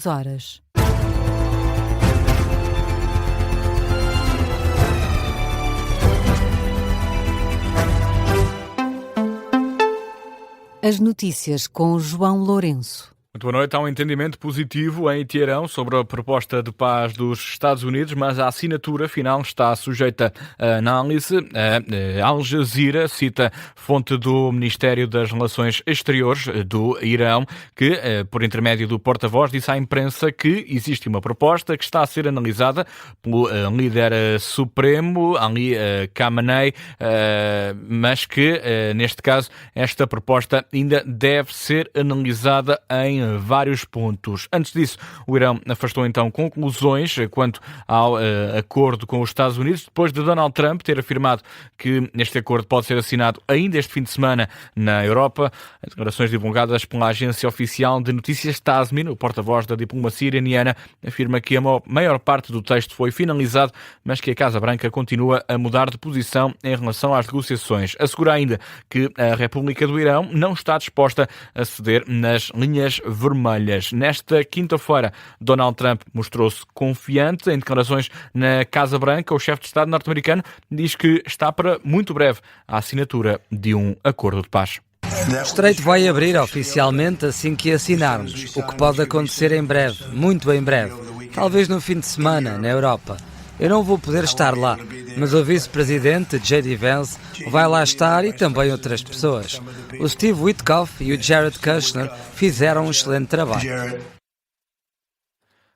horas. As notícias com João Lourenço. Muito boa noite. Há um entendimento positivo em Teherão sobre a proposta de paz dos Estados Unidos, mas a assinatura final está sujeita a análise. A Al Jazeera cita fonte do Ministério das Relações Exteriores do Irão, que, por intermédio do porta-voz, disse à imprensa que existe uma proposta que está a ser analisada pelo líder supremo, Ali Khamenei, mas que, neste caso, esta proposta ainda deve ser analisada em vários pontos. Antes disso, o Irão afastou então conclusões quanto ao acordo com os Estados Unidos, depois de Donald Trump ter afirmado que este acordo pode ser assinado ainda este fim de semana na Europa. As declarações divulgadas pela agência oficial de notícias Tasmin, o porta-voz da diplomacia iraniana, afirma que a maior parte do texto foi finalizado, mas que a Casa Branca continua a mudar de posição em relação às negociações. Assegura ainda que a República do Irão não está disposta a ceder nas linhas vermelhas. Nesta quinta-feira, Donald Trump mostrou-se confiante. Em declarações na Casa Branca, o chefe de Estado norte-americano diz que está para muito breve a assinatura de um acordo de paz. O estreito vai abrir oficialmente assim que assinarmos, o que pode acontecer em breve, muito em breve, talvez no fim de semana, na Europa. Eu não vou poder estar lá, mas o vice-presidente J.D. Vance vai lá estar e também outras pessoas. O Steve Witkoff e o Jared Kushner fizeram um excelente trabalho.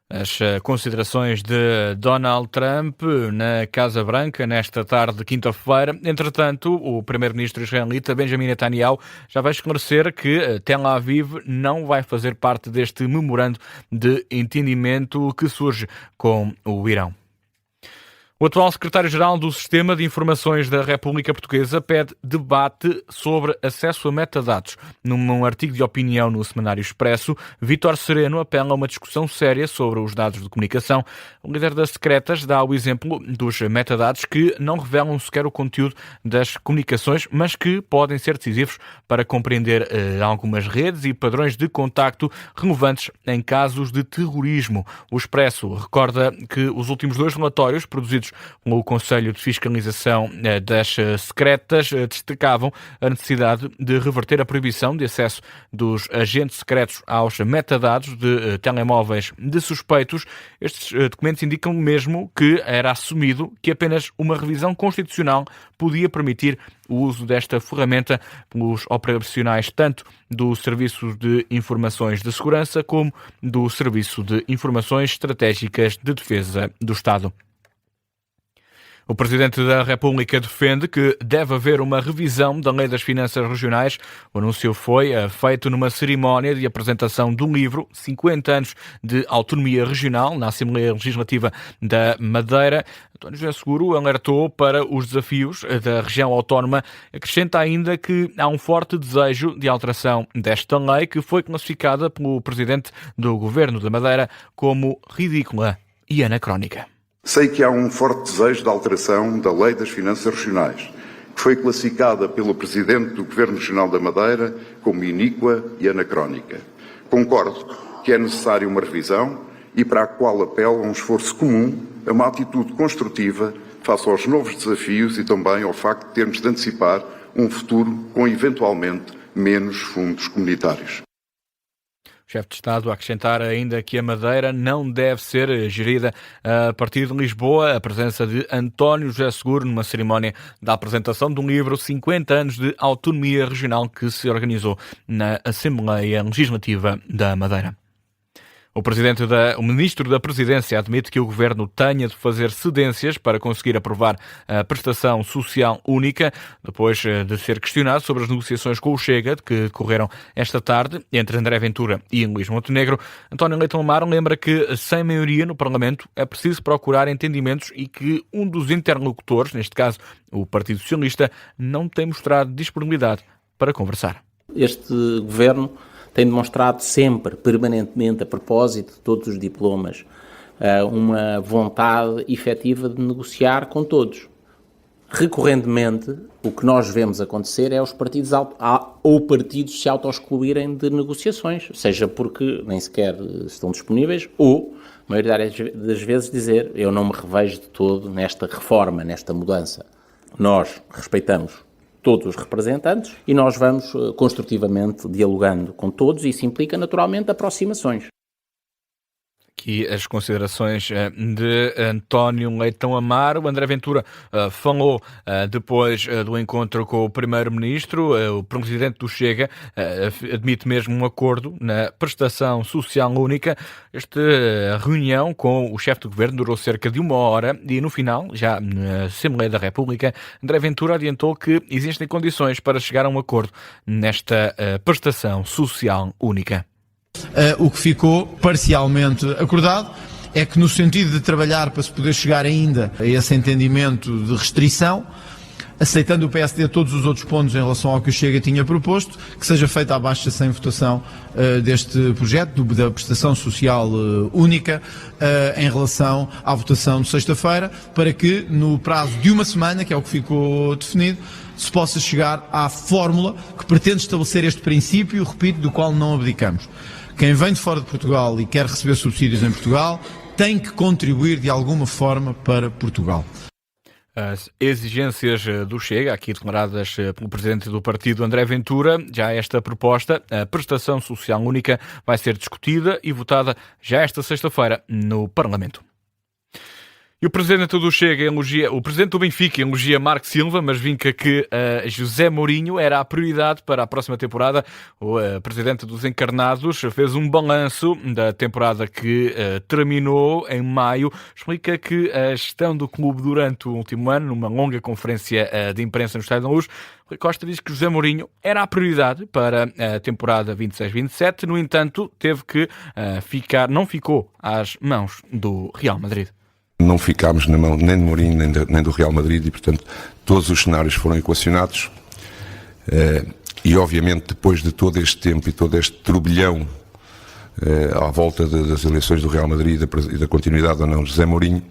As considerações de Donald Trump na Casa Branca nesta tarde de quinta-feira. Entretanto, o primeiro-ministro israelita Benjamin Netanyahu já vai esclarecer que Tel Aviv não vai fazer parte deste memorando de entendimento que surge com o Irão. O atual secretário-geral do Sistema de Informações da República Portuguesa pede debate sobre acesso a metadados. Num artigo de opinião no Semanário Expresso, Vítor Sereno apela a uma discussão séria sobre os dados de comunicação. O líder das secretas dá o exemplo dos metadados que não revelam sequer o conteúdo das comunicações, mas que podem ser decisivos para compreender algumas redes e padrões de contacto relevantes em casos de terrorismo. O Expresso recorda que os últimos 2 relatórios produzidos pelo Conselho de Fiscalização das Secretas destacavam a necessidade de reverter a proibição de acesso dos agentes secretos aos metadados de telemóveis de suspeitos. Estes documentos indicam mesmo que era assumido que apenas uma revisão constitucional podia permitir o uso desta ferramenta pelos operacionais tanto do Serviço de Informações de Segurança como do Serviço de Informações Estratégicas de Defesa do Estado. O Presidente da República defende que deve haver uma revisão da Lei das Finanças Regionais. O anúncio foi feito numa cerimónia de apresentação do livro 50 anos de autonomia regional na Assembleia Legislativa da Madeira. António José Seguro alertou para os desafios da região autónoma. Acrescenta ainda que há um forte desejo de alteração desta lei, que foi classificada pelo Presidente do Governo da Madeira como ridícula e anacrónica. Sei que há um forte desejo de alteração da Lei das Finanças Regionais, que foi classificada pelo Presidente do Governo Regional da Madeira como iníqua e anacrónica. Concordo que é necessária uma revisão e para a qual apelo a um esforço comum, a uma atitude construtiva face aos novos desafios e também ao facto de termos de antecipar um futuro com eventualmente menos fundos comunitários. O chefe de Estado a acrescentar ainda que a Madeira não deve ser gerida a partir de Lisboa. A presença de António José Seguro numa cerimónia da apresentação de um livro 50 anos de autonomia regional que se organizou na Assembleia Legislativa da Madeira. O Ministro da Presidência admite que o Governo tenha de fazer cedências para conseguir aprovar a prestação social única, depois de ser questionado sobre as negociações com o Chega, que decorreram esta tarde entre André Ventura e Luís Montenegro. António Leitão Amaro lembra que, sem maioria no Parlamento, é preciso procurar entendimentos e que um dos interlocutores, neste caso o Partido Socialista, não tem mostrado disponibilidade para conversar. Este Governo tem demonstrado sempre, permanentemente, a propósito de todos os diplomas, uma vontade efetiva de negociar com todos. recorrentemente, o que nós vemos acontecer é os partidos ou partidos se auto-excluírem de negociações, seja porque nem sequer estão disponíveis ou, a maioria das vezes, dizer eu não me revejo de todo nesta reforma, nesta mudança. Nós respeitamos todos os representantes e nós vamos construtivamente dialogando com todos e isso implica naturalmente aproximações. Aqui as considerações de António Leitão Amaro. André Ventura falou depois do encontro com o Primeiro-Ministro. O Presidente do Chega admite mesmo um acordo na prestação social única. Esta reunião com o chefe do Governo durou cerca de 1 hora e no final, já na Assembleia da República, André Ventura adiantou que existem condições para chegar a um acordo nesta prestação social única. O que ficou parcialmente acordado é que, no sentido de trabalhar para se poder chegar ainda a esse entendimento de restrição, aceitando o PSD todos os outros pontos em relação ao que o Chega tinha proposto, que seja feita a baixa sem votação deste projeto, da prestação social única, em relação à votação de sexta-feira, para que no prazo de 1 semana, que é o que ficou definido, se possa chegar à fórmula que pretende estabelecer este princípio, repito, do qual não abdicamos. Quem vem de fora de Portugal e quer receber subsídios em Portugal tem que contribuir de alguma forma para Portugal. As exigências do Chega, aqui declaradas pelo Presidente do Partido, André Ventura, já esta proposta, a prestação social única, vai ser discutida e votada já esta sexta-feira no Parlamento. E o Presidente do Chega o Presidente do Benfica elogia Marco Silva, mas vinca que José Mourinho era a prioridade para a próxima temporada. O Presidente dos Encarnados fez um balanço da temporada que terminou em maio. Explica que a gestão do clube durante o último ano, numa longa conferência de imprensa no Estádio da Luz, Rui Costa diz que José Mourinho era a prioridade para a temporada 26-27. No entanto, teve que não ficou às mãos do Real Madrid. Não ficámos na mão nem de Mourinho nem do Real Madrid e, portanto, todos os cenários foram equacionados e, obviamente, depois de todo este tempo e todo este turbilhão à volta das eleições do Real Madrid e da continuidade ou não de José Mourinho,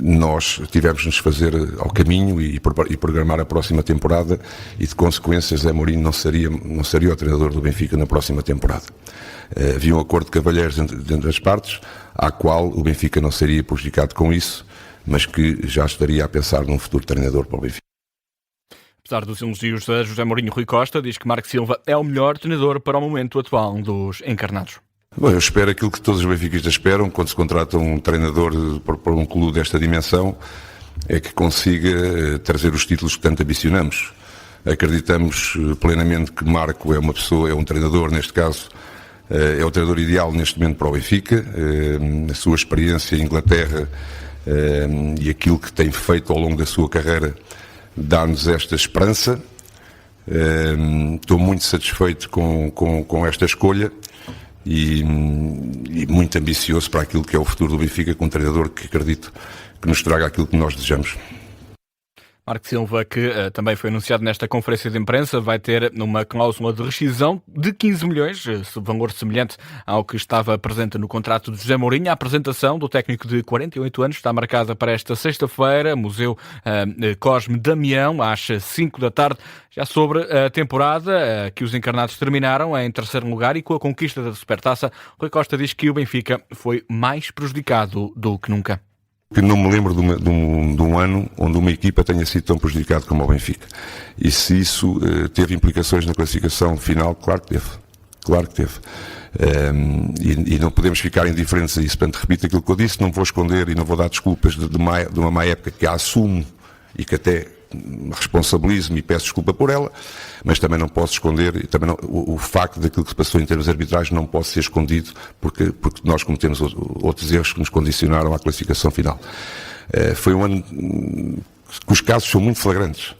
nós tivemos de nos fazer ao caminho e programar a próxima temporada e, de consequência, José Mourinho não seria o treinador do Benfica na próxima temporada. Havia um acordo de cavalheiros entre as partes, à qual o Benfica não seria prejudicado com isso, mas que já estaria a pensar num futuro treinador para o Benfica. Apesar dos elogios a José Mourinho, Rui Costa diz que Marco Silva é o melhor treinador para o momento atual dos encarnados. Bom, eu espero aquilo que todos os benfiquistas esperam quando se contrata um treinador para um clube desta dimensão, é que consiga trazer os títulos que tanto ambicionamos. Acreditamos plenamente que Marco é uma pessoa, é um treinador, neste caso, é o treinador ideal neste momento para o Benfica. A sua experiência em Inglaterra e aquilo que tem feito ao longo da sua carreira dá-nos esta esperança. Estou muito satisfeito com esta escolha e muito ambicioso para aquilo que é o futuro do Benfica, com um treinador que acredito que nos traga aquilo que nós desejamos. Marco Silva, que também foi anunciado nesta conferência de imprensa, vai ter uma cláusula de rescisão de 15 milhões, valor semelhante ao que estava presente no contrato de José Mourinho. A apresentação do técnico de 48 anos está marcada para esta sexta-feira, Museu Cosme Damião, às 5 da tarde. Já sobre a temporada, que os encarnados terminaram em terceiro lugar e com a conquista da Supertaça, Rui Costa diz que o Benfica foi mais prejudicado do que nunca. Que não me lembro de um ano onde uma equipa tenha sido tão prejudicada como o Benfica. E se isso teve implicações na classificação final, claro que teve. Claro que teve. E não podemos ficar indiferentes a isso. Portanto, repito aquilo que eu disse, não vou esconder e não vou dar desculpas de uma má época que a assumo e que até responsabilizo-me e peço desculpa por ela, mas também não posso esconder, e também não, o facto daquilo que se passou em termos arbitrais não pode ser escondido, porque nós cometemos outros erros que nos condicionaram à classificação final. Foi um ano que os casos são muito flagrantes.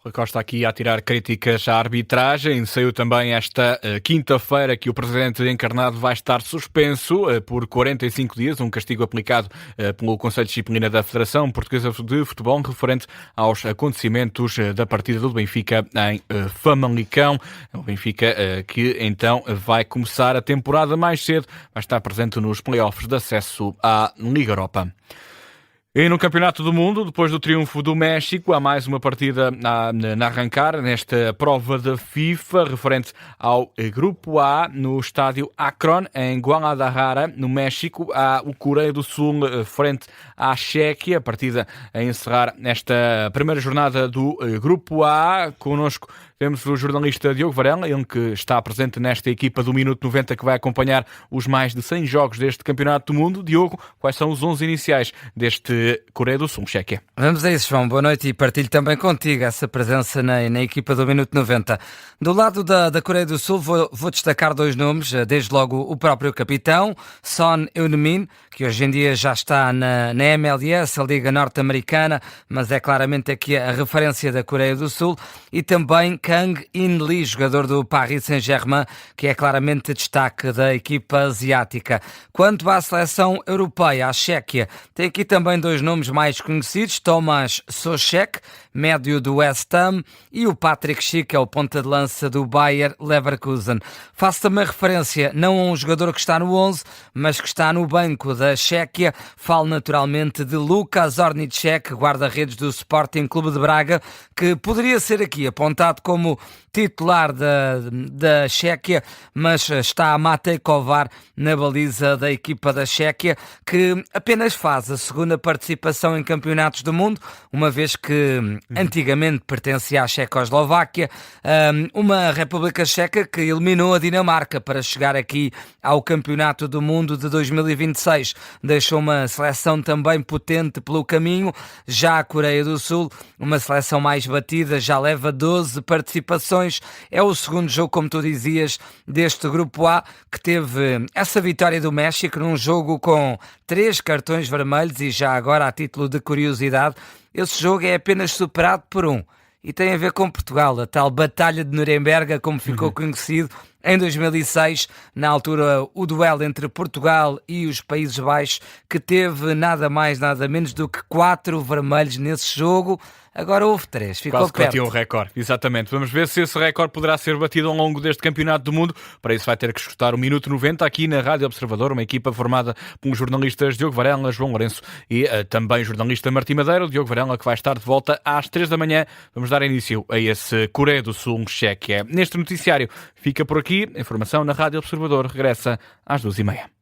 Rui Costa aqui a tirar críticas à arbitragem. Saiu também esta quinta-feira que o presidente encarnado vai estar suspenso por 45 dias, um castigo aplicado pelo Conselho de Disciplina da Federação Portuguesa de Futebol referente aos acontecimentos da partida do Benfica em Famalicão. O Benfica que então vai começar a temporada mais cedo, vai estar presente nos play-offs de acesso à Liga Europa. E no Campeonato do Mundo, depois do triunfo do México, há mais uma partida a arrancar nesta prova da FIFA, referente ao Grupo A, no estádio Akron, em Guadalajara, no México. Há o Coreia do Sul frente à Chequia, a partida a encerrar nesta primeira jornada do Grupo A. Connosco temos o jornalista Diogo Varela, ele que está presente nesta equipa do Minuto 90, que vai acompanhar os mais de 100 jogos deste Campeonato do Mundo. Diogo, quais são os 11 iniciais deste Coreia do Sul, Chequia? Vamos a isso, João. Boa noite e partilho também contigo essa presença na equipa do Minuto 90. Do lado da Coreia do Sul vou destacar dois nomes, desde logo o próprio capitão, Son Heung-min, que hoje em dia já está na MLS, a Liga Norte-Americana, mas é claramente aqui a referência da Coreia do Sul, e também Kang In-lee, jogador do Paris Saint-Germain, que é claramente destaque da equipa asiática. Quanto à seleção europeia, a Chequia, tem aqui também dois nomes mais conhecidos, Tomáš Souček, médio do West Ham, e o Patrick Schick, que é o ponta de lança do Bayer Leverkusen. Faço também referência não a um jogador que está no 11, mas que está no banco da Chequia. Falo naturalmente de Luka Zornicek, guarda-redes do Sporting Clube de Braga, que poderia ser aqui apontado como titular da Chequia, mas está a Matej Kovar na baliza da equipa da Chequia, que apenas faz a segunda participação em campeonatos do mundo, uma vez que antigamente pertencia à Checoslováquia, uma República Checa que eliminou a Dinamarca para chegar aqui ao Campeonato do Mundo de 2026. Deixou uma seleção também potente pelo caminho. Já a Coreia do Sul, uma seleção mais batida, já leva 12 participações. É o segundo jogo, como tu dizias, deste Grupo A, que teve essa vitória do México num jogo com 3 cartões vermelhos. E já agora, a título de curiosidade, esse jogo é apenas superado por um, e tem a ver com Portugal, a tal Batalha de Nuremberg, como ficou conhecido em 2006, na altura o duelo entre Portugal e os Países Baixos, que teve nada mais, nada menos do que 4 vermelhos nesse jogo. Agora houve 3, ficou quase perto. Quase um recorde, exatamente. Vamos ver se esse recorde poderá ser batido ao longo deste Campeonato do Mundo. Para isso vai ter que escutar o Minuto 90 aqui na Rádio Observador, uma equipa formada por jornalistas Diogo Varela, João Lourenço e também jornalista Martim Madeira. O Diogo Varela, que vai estar de volta às 3 da manhã. Vamos dar início a esse Coreia do Sul, Chequia. Neste noticiário fica por aqui. A informação na Rádio Observador regressa às 2h30.